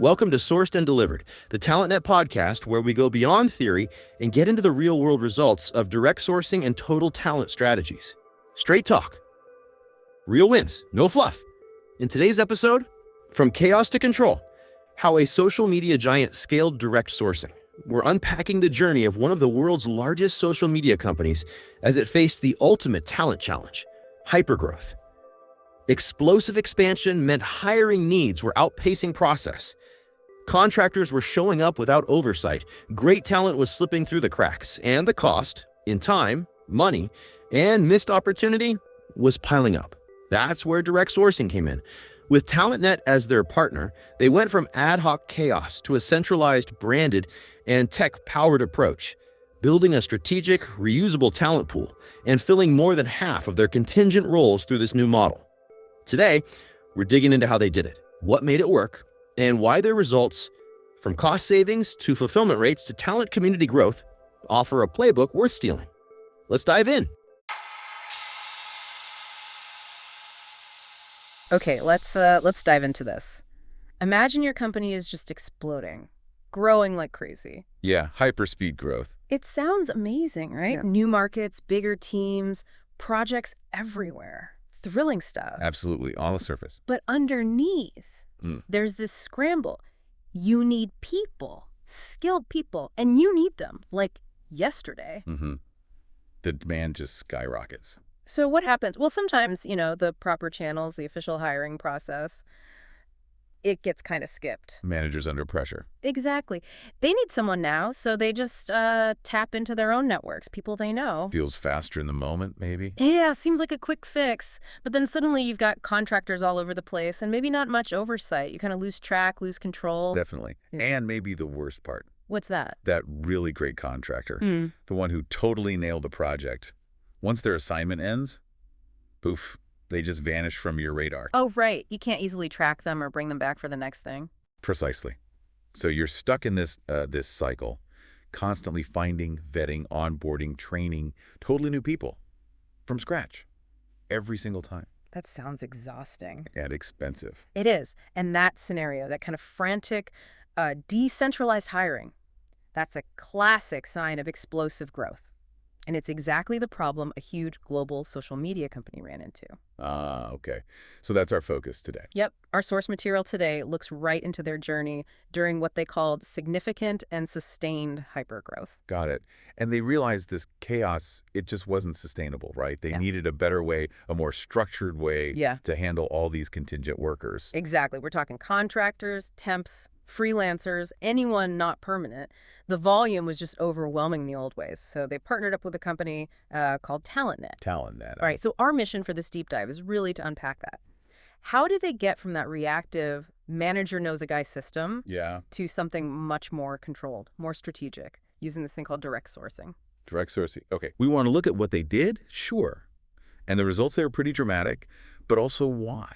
Welcome to Sourced and Delivered, the TalentNet podcast where we go beyond theory and get into the real-world results of direct sourcing and total talent strategies. Straight talk. Real wins, no fluff. In today's episode, from chaos to control, how a social media giant scaled direct sourcing. We're unpacking the journey of one of the world's largest social media companies as it faced the ultimate talent challenge, hypergrowth. Explosive expansion meant hiring needs were outpacing process. Contractors were showing up without oversight, great talent was slipping through the cracks, and the cost, in time, money, and missed opportunity was piling up. That's where direct sourcing came in. With TalentNet as their partner, they went from ad hoc chaos to a centralized, branded, and tech-powered approach, building a strategic, reusable talent pool and filling more than half of their contingent roles through this new model. Today, we're digging into how they did it, what made it work, and why their results, from cost savings to fulfillment rates to talent community growth, offer a playbook worth stealing. Let's dive in. Okay, let's dive into this. Imagine your company is just exploding, growing like crazy. Yeah, hyperspeed growth. It sounds amazing, right? Yeah. New markets, bigger teams, projects everywhere. Thrilling stuff. Absolutely, on the surface. But underneath, there's this scramble. You need people, skilled people, and you need them, like yesterday. The demand just skyrockets. So what happens? Well, sometimes, the proper channels, the official hiring process, it gets kind of skipped. Managers under pressure. Exactly. They need someone now, so they just tap into their own networks, people they know. Feels faster in the moment, maybe? Yeah, seems like a quick fix. But then suddenly you've got contractors all over the place and maybe not much oversight. You kind of lose track, lose control. Definitely. And maybe the worst part. What's that? That really great contractor. The one who totally nailed the project. Once their assignment ends, poof, they just vanish from your radar. Oh, right. You can't easily track them or bring them back for the next thing. Precisely. So you're stuck in this cycle, constantly finding, vetting, onboarding, training totally new people from scratch every single time. That sounds exhausting. And expensive. It is. And that scenario, that kind of frantic, decentralized hiring, that's a classic sign of explosive growth. And it's exactly the problem a huge global social media company ran into. Okay. So that's our focus today. Yep. Our source material today looks right into their journey during what they called significant and sustained hypergrowth. Got it. And they realized this chaos, it just wasn't sustainable, right? They needed a better way, a more structured way to handle all these contingent workers. Exactly. We're talking contractors, temps, freelancers, anyone not permanent. The volume was just overwhelming the old ways. So they partnered up with a company called TalentNet. TalentNet. All right. So our mission for this deep dive is really to unpack that. How did they get from that reactive manager knows a guy system to something much more controlled, more strategic, using this thing called direct sourcing? Direct sourcing. Okay. We want to look at what they did, sure. And the results there are pretty dramatic, but also why.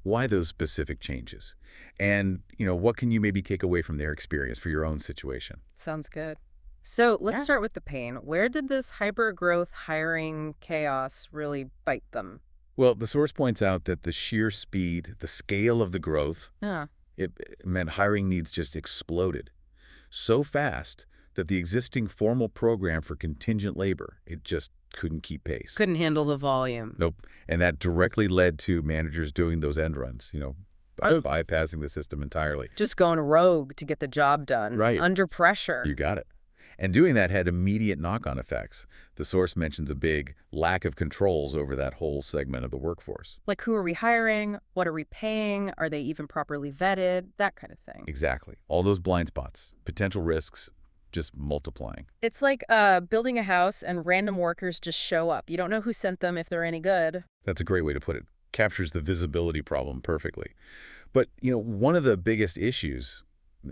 Why those specific changes? And, what can you maybe take away from their experience for your own situation? Sounds good. So let's start with the pain. Where did this hyper-growth hiring chaos really bite them? Well, the source points out that the sheer speed, the scale of the growth, it meant hiring needs just exploded. So fast that the existing formal program for contingent labor, it just couldn't keep pace. Couldn't handle the volume. Nope. And that directly led to managers doing those end runs, bypassing the system entirely. Just going rogue to get the job done. Right. Under pressure. You got it. And doing that had immediate knock-on effects. The source mentions a big lack of controls over that whole segment of the workforce. Like, who are we hiring? What are we paying? Are they even properly vetted? That kind of thing. Exactly. All those blind spots, potential risks, just multiplying. It's like building a house and random workers just show up. You don't know who sent them, if they're any good. That's a great way to put it. Captures the visibility problem perfectly. But, one of the biggest issues,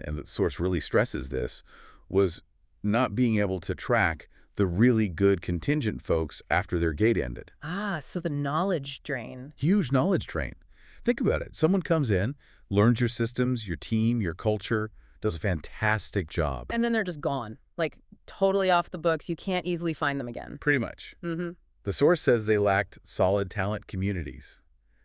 and the source really stresses this, was not being able to track the really good contingent folks after their gate ended. So the knowledge drain. Huge knowledge drain. Think about it. Someone comes in, learns your systems, your team, your culture, does a fantastic job. And then they're just gone, like totally off the books. You can't easily find them again. Pretty much. The source says they lacked solid talent communities.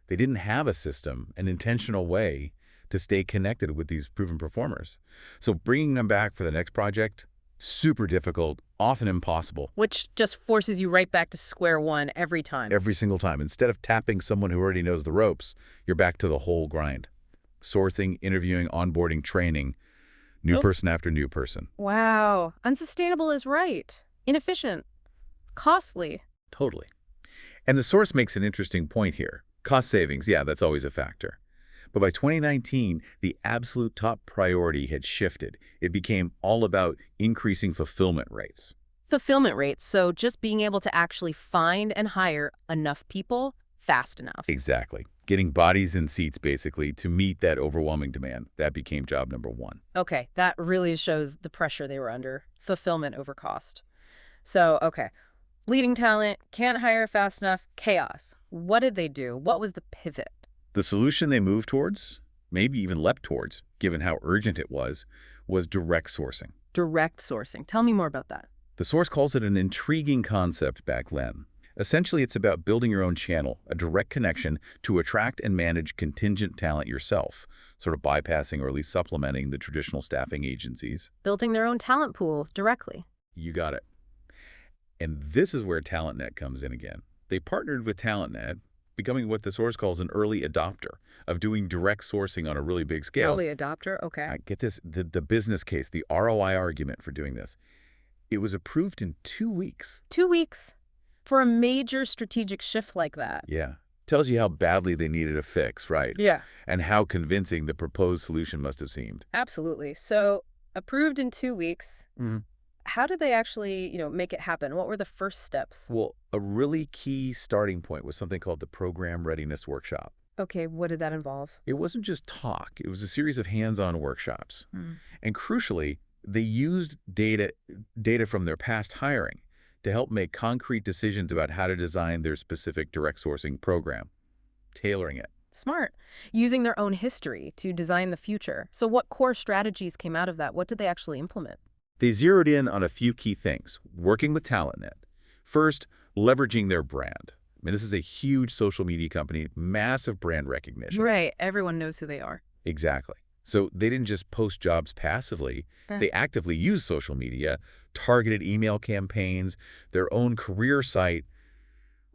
They didn't have a system, an intentional way to stay connected with these proven performers. So bringing them back for the next project, super difficult, often impossible. Which just forces you right back to square one every time. Every single time. Instead of tapping someone who already knows the ropes, you're back to the whole grind. Sourcing, interviewing, onboarding, training, new person after new person. Wow. Unsustainable is right. Inefficient. Costly. Totally. And the source makes an interesting point here. Cost savings, yeah, that's always a factor. But by 2019, the absolute top priority had shifted. It became all about increasing fulfillment rates. Fulfillment rates, so just being able to actually find and hire enough people fast enough. Exactly. Getting bodies in seats, basically, to meet that overwhelming demand. That became job number one. Okay, that really shows the pressure they were under. Fulfillment over cost. So, okay. Leading talent, can't hire fast enough, chaos. What did they do? What was the pivot? The solution they moved towards, maybe even leapt towards, given how urgent it was direct sourcing. Direct sourcing. Tell me more about that. The source calls it an intriguing concept back then. Essentially, it's about building your own channel, a direct connection to attract and manage contingent talent yourself, sort of bypassing or at least supplementing the traditional staffing agencies. Building their own talent pool directly. You got it. And this is where TalentNet comes in again. They partnered with TalentNet, becoming what the source calls an early adopter of doing direct sourcing on a really big scale. Early adopter, okay. Get this, the business case, the ROI argument for doing this. It was approved in 2 weeks. 2 weeks? For a major strategic shift like that. Yeah. Tells you how badly they needed a fix, right? Yeah. And how convincing the proposed solution must have seemed. Absolutely. So, approved in 2 weeks. Mm-hmm. How did they actually, make it happen? What were the first steps? Well, a really key starting point was something called the Program Readiness Workshop. Okay, what did that involve? It wasn't just talk. It was a series of hands-on workshops. And crucially, they used data from their past hiring to help make concrete decisions about how to design their specific direct sourcing program, tailoring it. Smart. Using their own history to design the future. So what core strategies came out of that? What did they actually implement? They zeroed in on a few key things, working with TalentNet. First, leveraging their brand. I mean, this is a huge social media company, massive brand recognition. Right. Everyone knows who they are. Exactly. So they didn't just post jobs passively. They actively used social media, targeted email campaigns, their own career site,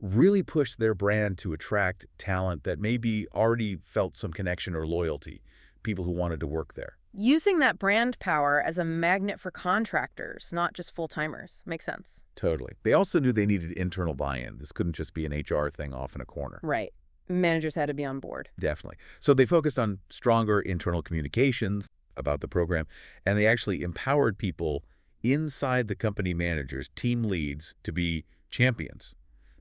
really pushed their brand to attract talent that maybe already felt some connection or loyalty, people who wanted to work there. Using that brand power as a magnet for contractors, not just full-timers. Makes sense. Totally. They also knew they needed internal buy-in. This couldn't just be an HR thing off in a corner. Right. Managers had to be on board. Definitely. So they focused on stronger internal communications about the program, and they actually empowered people inside the company managers, team leads, to be champions,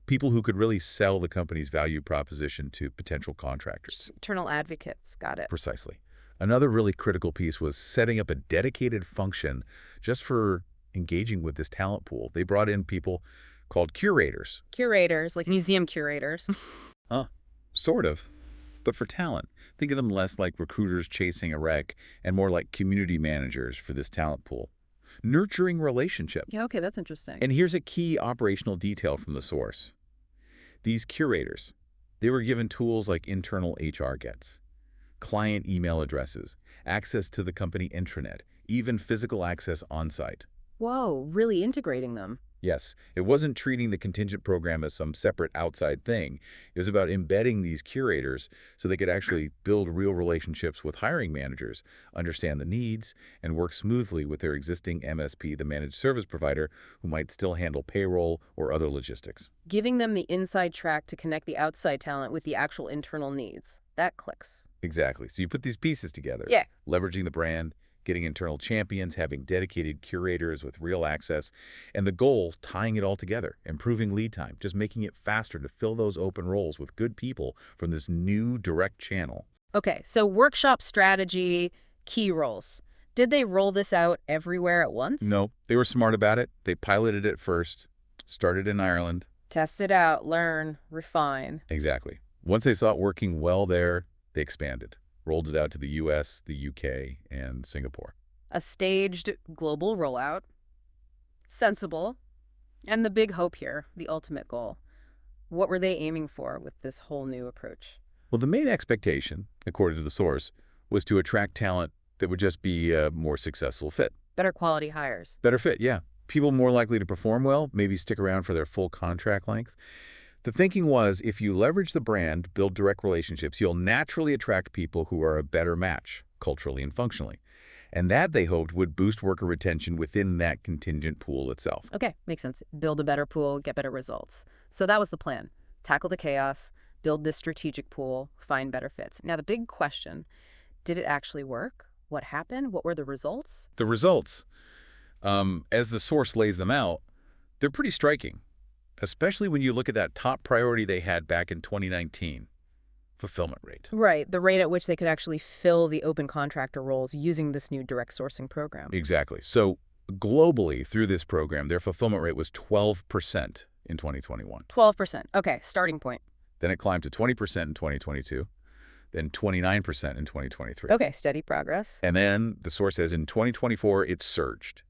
people who could really sell the company's value proposition to potential contractors. Internal advocates. Got it. Precisely. Another really critical piece was setting up a dedicated function just for engaging with this talent pool. They brought in people called curators. Curators, like museum curators. Sort of, but for talent. Think of them less like recruiters chasing a wreck and more like community managers for this talent pool. Nurturing relationship. Yeah, okay, that's interesting. And here's a key operational detail from the source. These curators, they were given tools like internal HR gets, client email addresses, access to the company intranet, even physical access on-site. Whoa, really integrating them. Yes, it wasn't treating the contingent program as some separate outside thing. It was about embedding these curators so they could actually build real relationships with hiring managers, understand the needs, and work smoothly with their existing MSP, the managed service provider, who might still handle payroll or other logistics. Giving them the inside track to connect the outside talent with the actual internal needs. That clicks. Exactly. So you put these pieces together. Yeah. Leveraging the brand, getting internal champions, having dedicated curators with real access, and the goal, tying it all together, improving lead time, just making it faster to fill those open roles with good people from this new direct channel. Okay, so workshop strategy, key roles. Did they roll this out everywhere at once? No, they were smart about it. They piloted it first, started in Ireland. Test it out, learn, refine. Exactly. Once they saw it working well there, they expanded. Rolled it out to the US, the UK, and Singapore. A staged global rollout. Sensible. And the big hope here, the ultimate goal. What were they aiming for with this whole new approach? Well, the main expectation, according to the source, was to attract talent that would just be a more successful fit. Better quality hires. Better fit, yeah. People more likely to perform well, maybe stick around for their full contract length. The thinking was, if you leverage the brand, build direct relationships, you'll naturally attract people who are a better match, culturally and functionally. And that, they hoped, would boost worker retention within that contingent pool itself. Okay, makes sense. Build a better pool, get better results. So that was the plan. Tackle the chaos, build this strategic pool, find better fits. Now the big question, did it actually work? What happened? What were the results? The results, as the source lays them out, they're pretty striking, especially when you look at that top priority they had back in 2019. Fulfillment rate. Right, the rate at which they could actually fill the open contractor roles using this new direct sourcing program. Exactly. So globally, through this program, their fulfillment rate was 12% in 2021. 12%. Okay, starting point. Then it climbed to 20% in 2022, then 29% in 2023. Okay, steady progress. And then the source says in 2024, it surged.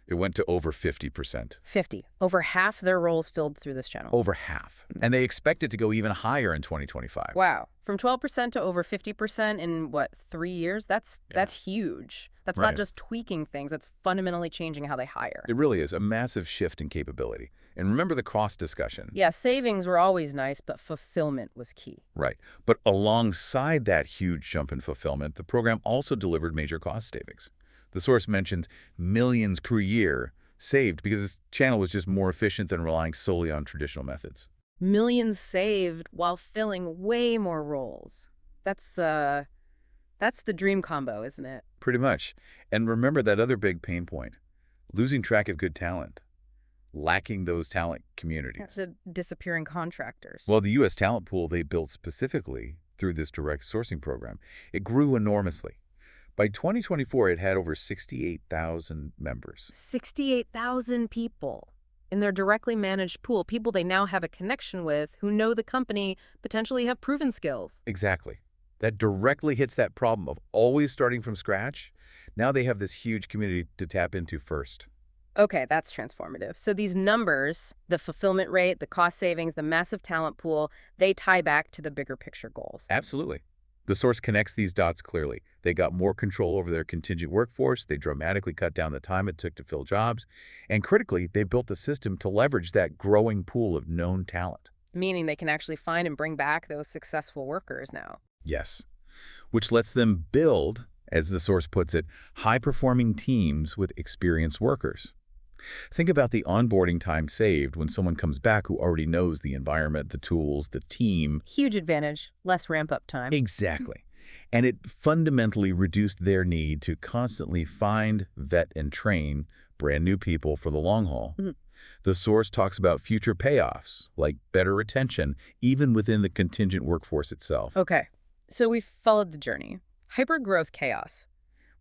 It went to over 50%. 50. Over half their roles filled through this channel. Over half. And they expect it to go even higher in 2025. Wow. From 12% to over 50% in, what, 3 years? That's huge. That's Right. not just tweaking things. That's fundamentally changing how they hire. It really is a massive shift in capability. And remember the cost discussion. Yeah, savings were always nice, but fulfillment was key. Right. But alongside that huge jump in fulfillment, the program also delivered major cost savings. The source mentions millions per year saved because this channel was just more efficient than relying solely on traditional methods. Millions saved while filling way more roles. That's the dream combo, isn't it? Pretty much. And remember that other big pain point, losing track of good talent, lacking those talent communities. The disappearing contractors. Well, the U.S. talent pool they built specifically through this direct sourcing program, it grew enormously. By 2024, it had over 68,000 members. 68,000 people in their directly managed pool, people they now have a connection with who know the company, potentially have proven skills. Exactly. That directly hits that problem of always starting from scratch. Now they have this huge community to tap into first. Okay, that's transformative. So these numbers, the fulfillment rate, the cost savings, the massive talent pool, they tie back to the bigger picture goals. Absolutely. The source connects these dots clearly. They got more control over their contingent workforce, they dramatically cut down the time it took to fill jobs, and critically, they built the system to leverage that growing pool of known talent. Meaning they can actually find and bring back those successful workers now. Yes. Which lets them build, as the source puts it, high-performing teams with experienced workers. Think about the onboarding time saved when someone comes back who already knows the environment, the tools, the team. Huge advantage, less ramp-up time. Exactly. And it fundamentally reduced their need to constantly find, vet, and train brand new people for the long haul. Mm-hmm. The source talks about future payoffs, like better retention, even within the contingent workforce itself. Okay, so we've followed the journey. Hypergrowth chaos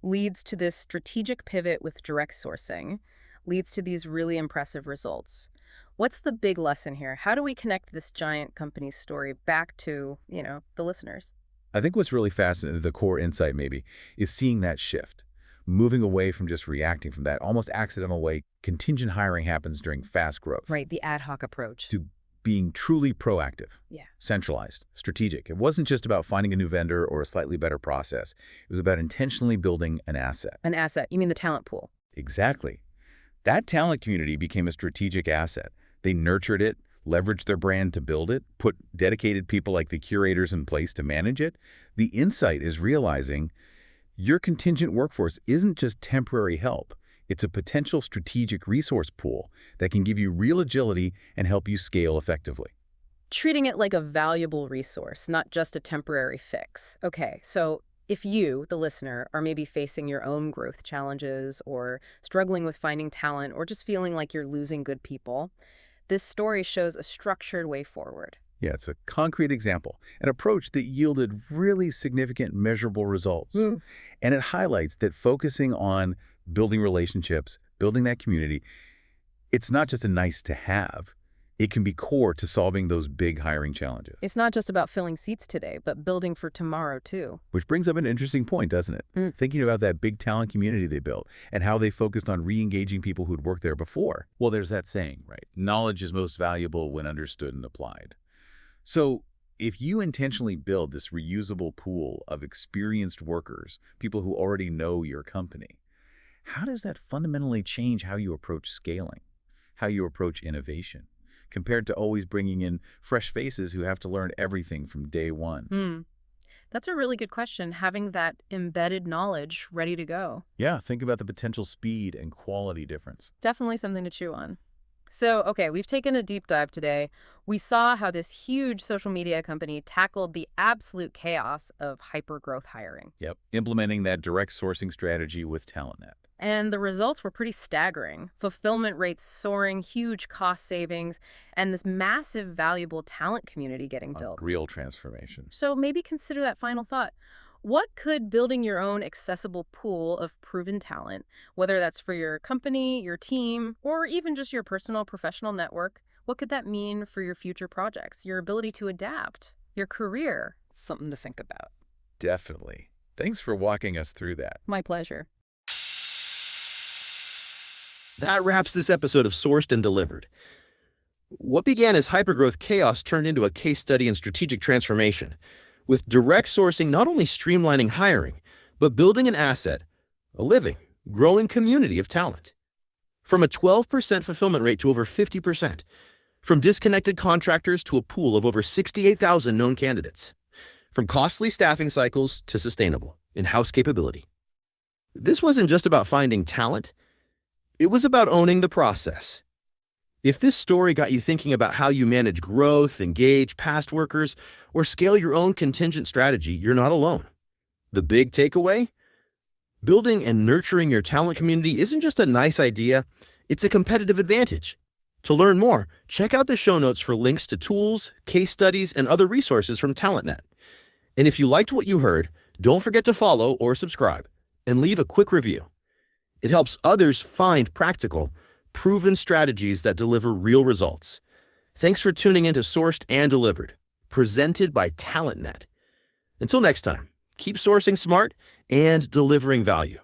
leads to this strategic pivot with direct sourcing, leads to these really impressive results. What's the big lesson here? How do we connect this giant company's story back to, the listeners? I think what's really fascinating, the core insight maybe, is seeing that shift, moving away from just reacting from that almost accidental way contingent hiring happens during fast growth. Right, the ad hoc approach. To being truly proactive, centralized, strategic. It wasn't just about finding a new vendor or a slightly better process. It was about intentionally building an asset. An asset, you mean the talent pool? Exactly. That talent community became a strategic asset. They nurtured it, leveraged their brand to build it, put dedicated people like the curators in place to manage it. The insight is realizing your contingent workforce isn't just temporary help. It's a potential strategic resource pool that can give you real agility and help you scale effectively. Treating it like a valuable resource, not just a temporary fix. Okay, so if you, the listener, are maybe facing your own growth challenges or struggling with finding talent or just feeling like you're losing good people, this story shows a structured way forward. Yeah, it's a concrete example, an approach that yielded really significant measurable results. And it highlights that focusing on building relationships, building that community, it's not just a nice to have. It can be core to solving those big hiring challenges. It's not just about filling seats today, but building for tomorrow, too. Which brings up an interesting point, doesn't it? Thinking about that big talent community they built and how they focused on re-engaging people who'd worked there before. Well, there's that saying, right? Knowledge is most valuable when understood and applied. So if you intentionally build this reusable pool of experienced workers, people who already know your company, how does that fundamentally change how you approach scaling, how you approach innovation, compared to always bringing in fresh faces who have to learn everything from day one? That's a really good question, having that embedded knowledge ready to go. Yeah, think about the potential speed and quality difference. Definitely something to chew on. So, okay, we've taken a deep dive today. We saw how this huge social media company tackled the absolute chaos of hyper-growth hiring. Yep, implementing that direct sourcing strategy with TalentNet. And the results were pretty staggering. Fulfillment rates soaring, huge cost savings, and this massive, valuable talent community getting built. Real transformation. So maybe consider that final thought. What could building your own accessible pool of proven talent, whether that's for your company, your team, or even just your personal professional network, what could that mean for your future projects, your ability to adapt, your career? Something to think about. Definitely. Thanks for walking us through that. My pleasure. That wraps this episode of Sourced and Delivered. What began as hypergrowth chaos turned into a case study in strategic transformation, with direct sourcing not only streamlining hiring, but building an asset, a living, growing community of talent. From a 12% fulfillment rate to over 50%, from disconnected contractors to a pool of over 68,000 known candidates, from costly staffing cycles to sustainable in-house capability. This wasn't just about finding talent. It was about owning the process. If this story got you thinking about how you manage growth, engage past workers, or scale your own contingent strategy, you're not alone. The big takeaway? Building and nurturing your talent community isn't just a nice idea, it's a competitive advantage. To learn more, check out the show notes for links to tools, case studies, and other resources from TalentNet. And if you liked what you heard, don't forget to follow or subscribe, and leave a quick review. It helps others find practical, proven strategies that deliver real results. Thanks for tuning in to Sourced and Delivered, presented by TalentNet. Until next time, keep sourcing smart and delivering value.